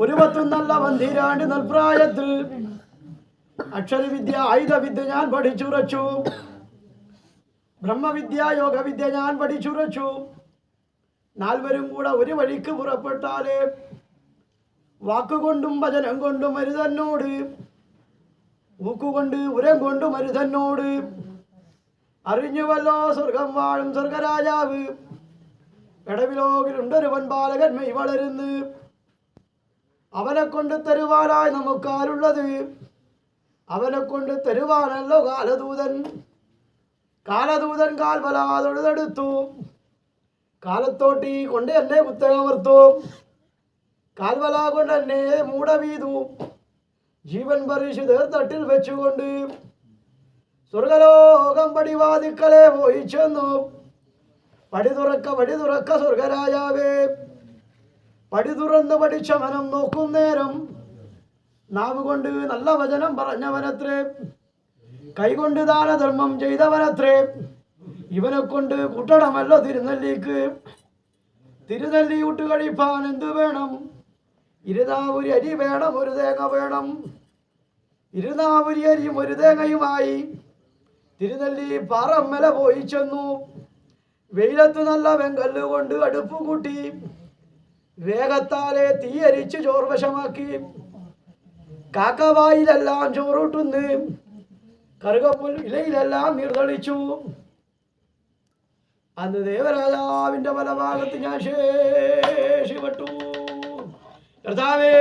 ഒരു പത്തും നല്ല പന്തിരാണ്ട് നെൽപ്രായത്തിൽ അക്ഷരവിദ്യ ആയുധവിദ്യ ഞാൻ പഠിച്ചുറച്ചു. ബ്രഹ്മവിദ്യ യോഗവിദ്യ ഞാൻ പഠിച്ചുറച്ചു. നാൽവരും കൂടെ ഒരു വഴിക്ക് പുറപ്പെട്ടാല് വാക്കുകൊണ്ടും വചനം കൊണ്ടും മരുതന്നോട്, ഊക്കുകൊണ്ട് ഉരം കൊണ്ടും മരുതന്നോട്, അറിഞ്ഞുവല്ലോ സ്വർഗം വാഴും സ്വർഗരാജാവ്. ഇടവിലോകിലുണ്ടൊരുവൻ ബാലകൻ മെയ് വളരുന്നു, അവനെ കൊണ്ട് തരുവാനായി നമുക്കാരുള്ളത്, അവനെ കൊണ്ട് തരുവാനല്ലോ കാലദൂതൻ. കാലദൂതൻ കാൽവലാതൊഴുതെടുത്തു, കാലത്തോട്ടി കൊണ്ട് എന്നെ കുത്തകമർത്തു, കാൽവല കൊണ്ട് എന്നെ മൂടവീതു, ജീവൻ പരിശുദ്ധ തട്ടിൽ വെച്ചുകൊണ്ട് സ്വർഗലോകം പടിവാതിക്കലെ പോയി ചെന്നു. പടി തുറക്ക സ്വർഗരാജാവേ. പടി തുറന്ന് പഠിച്ച മനം നോക്കും നേരം, നാവ് കൊണ്ട് നല്ല വചനം പറഞ്ഞവനത്രേ, കൈകൊണ്ട് ദാനധർമ്മം ചെയ്തവനത്രേ. ഇവനെ കൊണ്ട് കൂട്ടണമല്ലോ തിരുനെല്ലിക്ക്. തിരുനെല്ലി വിട്ട് കഴിപ്പാൻ എന്തു വേണം? ഇരുനാവുരി അരി വേണം, ഒരു തേങ്ങ വേണം. ഇരുനാവുരി അരിയും ഒരു തേങ്ങയുമായി തിരുനെല്ലി പാറമ്മല പോയി ചെന്നു. വെയിലത്ത് നല്ല വെങ്കല്ല് കൊണ്ട് അടുപ്പ് കൂട്ടി, വേഗത്താലെ തീയരിച്ച് ചോർവശമാക്കി. കാക്കവായിലെല്ലാം ചോറൂട്ടുന്ന്, കറുകപ്പുൽ ഇലയിലെല്ലാം നീർതളിച്ചു. അന്ന് ദേവരാജാവിന്റെ പല ഭാഗത്ത് ഞാൻ ശേഷിപ്പെട്ടു. കർത്താവേ.